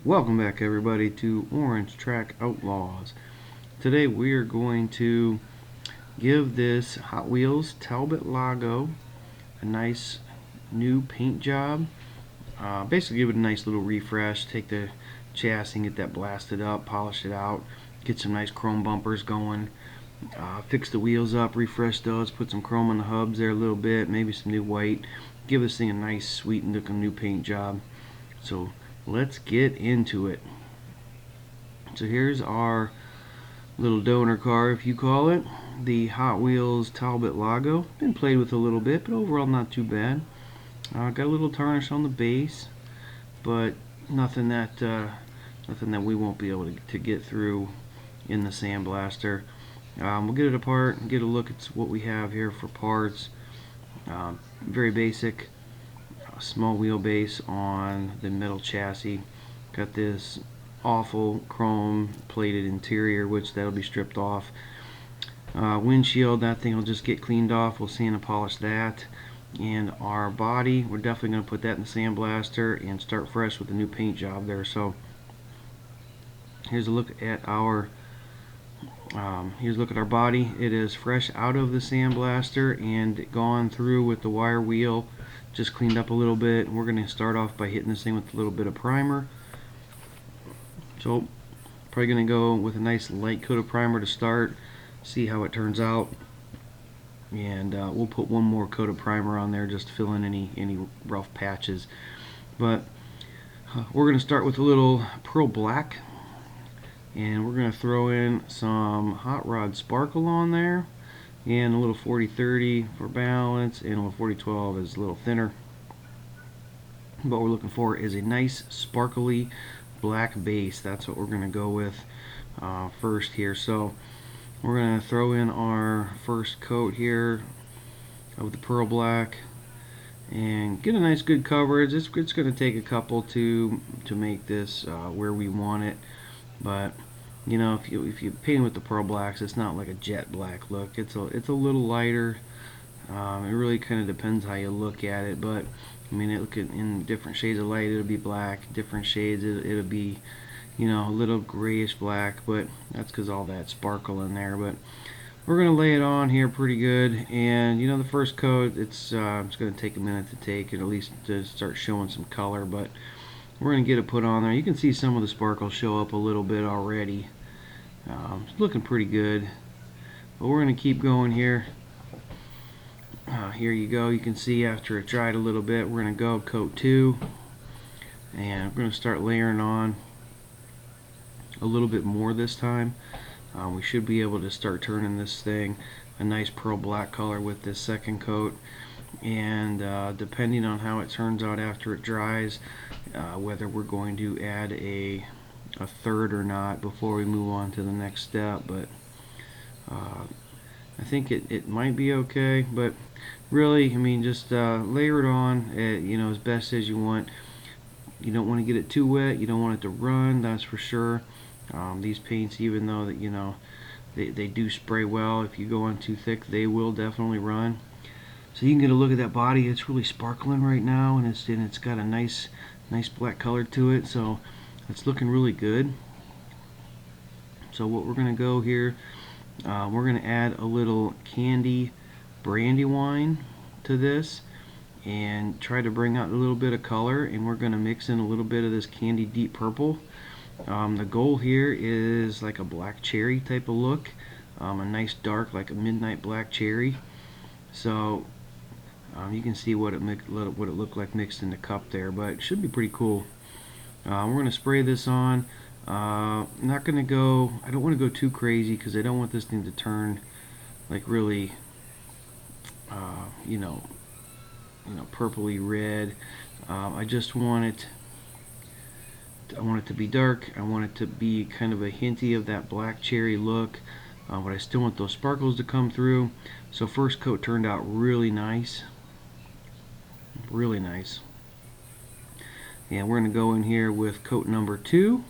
Welcome back everybody to Orange Track Outlaws. Today we are going to give this Hot Wheels Talbot Lago a nice new paint job. Basically give it a nice little refresh, take the chassis and get that blasted up, polish it out, get some nice chrome bumpers going, fix the wheels up, refresh those, put some chrome on the hubs there a little bit, maybe some new white, give this thing a nice sweet looking new paint job. So let's get into it. So here's our little donor car, if you call it, the Hot Wheels Talbot Lago. Been played with a little bit, but overall not too bad. Got a little tarnish on the base, but nothing that we won't be able to get through in the sandblaster. We'll get it apart and get a look at what we have here for parts. Very basic, small wheelbase on the metal chassis. Got this awful chrome plated interior, which that'll be stripped off. Windshield, that thing will just get cleaned off. We'll sand and polish that. And our body, we're definitely going to put that in the sandblaster and start fresh with a new paint job there. So here's a look at our body. It is fresh out of the sandblaster and gone through with the wire wheel, just cleaned up a little bit. We're going to start off by hitting this thing with a little bit of primer. So probably going to go with a nice light coat of primer to start, see how it turns out, and we'll put one more coat of primer on there just to fill in any rough patches. But we're going to start with a little pearl black, and we're going to throw in some hot rod sparkle on there, and a little 40-30 for balance, and a little 40-12 is a little thinner. What we're looking for is a nice sparkly black base. That's what we're going to go with first here. So we're going to throw in our first coat here of the pearl black and get a nice good coverage. It's going to take a couple to make this where we want it, but you know, if you paint with the pearl blacks, it's not like a jet black look. It's a little lighter. It really kind of depends how you look at it, but I mean, in different shades of light it'll be black, different shades it'll be, you know, a little grayish black, but that's because all that sparkle in there. But we're gonna lay it on here pretty good, and you know, the first coat, it's gonna take a minute to take, and at least to start showing some color, but we're gonna get it put on there. You can see some of the sparkles show up a little bit already. It's looking pretty good, but we're gonna keep going here. Here you go. You can see after it dried a little bit, we're going to go coat 2, and we're going to start layering on a little bit more this time. We should be able to start turning this thing a nice pearl black color with this second coat, and depending on how it turns out after it dries, whether we're going to add a third or not before we move on to the next step. But I think it might be okay, but really, I mean, just layer it on, you know, as best as you want. You don't want to get it too wet. You don't want it to run, that's for sure. These paints, even though that, you know, they do spray well, if you go on too thick, they will definitely run. So you can get a look at that body. It's really sparkling right now, and it's got a nice black color to it. So it's looking really good. So what we're gonna go here, we're going to add a little candy brandy wine to this and try to bring out a little bit of color, and we're going to mix in a little bit of this candy deep purple. The goal here is like a black cherry type of look, a nice dark, like a midnight black cherry. So you can see what it looked like mixed in the cup there, but it should be pretty cool. We're going to spray this on. Not gonna go, I don't want to go too crazy because I don't want this thing to turn like really you know, purpley red. I just want it to be dark. I want it to be kind of a hinty of that black cherry look, but I still want those sparkles to come through. So first coat turned out really nice, really nice. And we're going to go in here with coat number 2.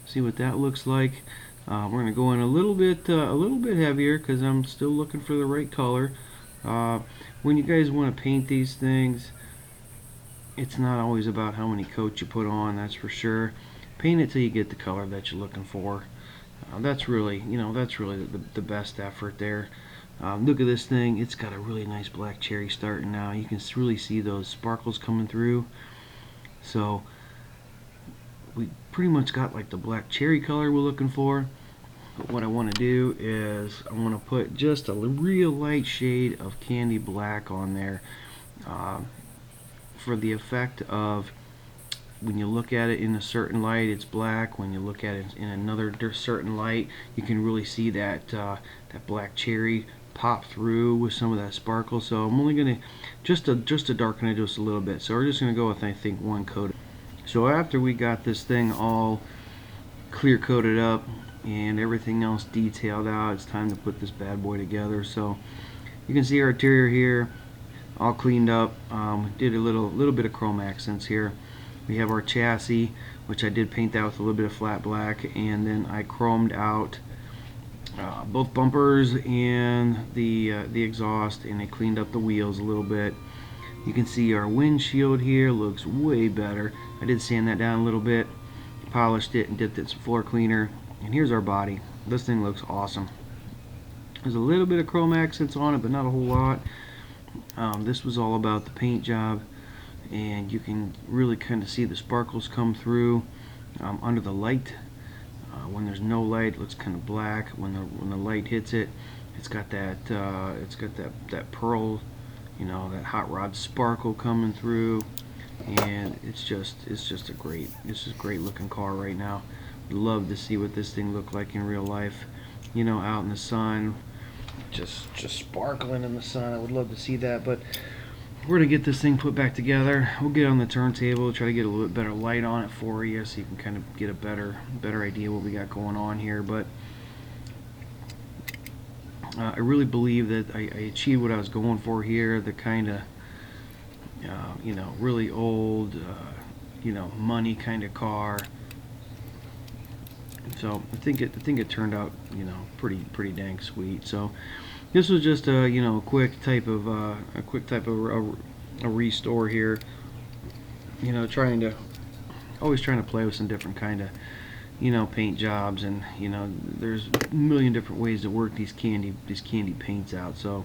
See what that looks like. We're going to go in a little bit heavier because I'm still looking for the right color. When you guys want to paint these things, it's not always about how many coats you put on, that's for sure. Paint it till you get the color that you're looking for. That's really, that's really the best effort there. Look at this thing. It's got a really nice black cherry starting now. You can really see those sparkles coming through. So we pretty much got like the black cherry color we're looking for. But what I want to do is I want to put just a real light shade of candy black on there for the effect of when you look at it in a certain light, it's black. When you look at it in another certain light, you can really see that that black cherry pop through with some of that sparkle. So I'm only gonna just to darken it just a little bit. So we're just gonna go with, I think, one coat. So after we got this thing all clear coated up and everything else detailed out, it's time to put this bad boy together. So you can see our interior here all cleaned up. Did a little bit of chrome accents here. We have our chassis, which I did paint that with a little bit of flat black, and then I chromed out both bumpers and the exhaust, and I cleaned up the wheels a little bit. You can see our windshield here looks way better. I did sand that down a little bit, polished it, and dipped it in some floor cleaner. And here's our body. This thing looks awesome. There's a little bit of chrome accents on it, but not a whole lot. This was all about the paint job, and you can really kind of see the sparkles come through under the light. When there's no light, it looks kind of black. When the light hits it, it's got that that pearl, that hot rod sparkle coming through, and it's just a great looking car right now. Love to see what this thing looked like in real life, out in the sun, just sparkling in the sun. I would love to see that, but we're gonna get this thing put back together. We'll get on the turntable, try to get a little bit better light on it for you, so you can kind of get a better idea what we got going on here. But I really believe that I achieved what I was going for here. The kind of really old money kind of car. So I think it turned out pretty dang sweet. So this was just a quick type of a restore here. Always trying to play with some different kind of paint jobs, and there's a million different ways to work these candy paints out. So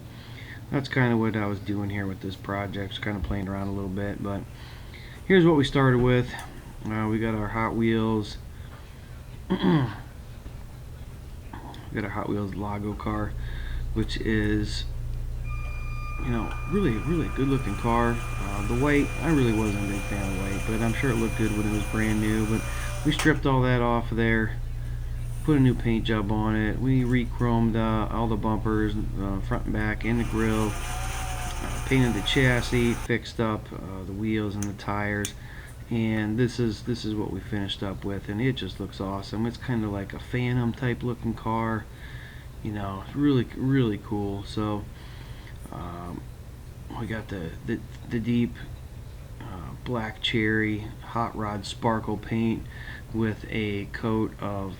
that's kind of what I was doing here with this project, just kind of playing around a little bit. But here's what we started with. We got our Hot Wheels. We got our Hot Wheels Lago car, which is really good looking car. The white, I really wasn't a big fan of white, but I'm sure it looked good when it was brand new. But we stripped all that off of there, put a new paint job on it. We re-chromed all the bumpers, front and back, and the grill, painted the chassis, fixed up the wheels and the tires. And this is what we finished up with, and it just looks awesome. It's kind of like a Phantom type looking car, really cool. So we got the deep black cherry hot rod sparkle paint with a coat of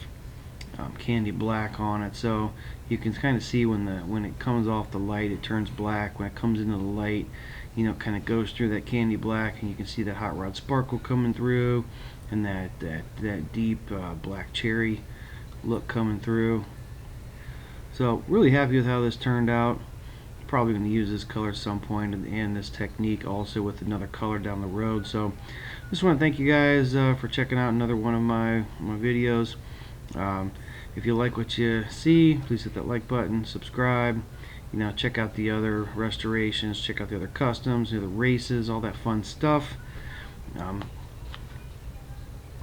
candy black on it. So you can kind of see when it comes off the light, it turns black. When it comes into the light, kind of goes through that candy black, and you can see that hot rod sparkle coming through, and that deep black cherry look coming through. So really happy with how this turned out. Probably going to use this color at some point, and this technique also with another color down the road. So just want to thank you guys for checking out another one of my videos. If you like what you see, please hit that like button, subscribe. Check out the other restorations, check out the other customs, the other races, all that fun stuff.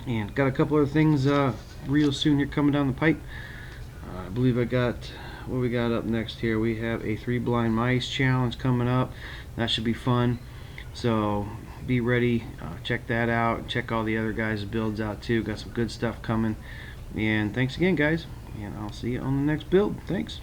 And got a couple other things real soon here coming down the pipe. I believe I got what we got up next here. We have a 3 blind mice challenge coming up. That should be fun. So be ready. Check that out. Check all the other guys' builds out too. Got some good stuff coming. And thanks again, guys. And I'll see you on the next build. Thanks.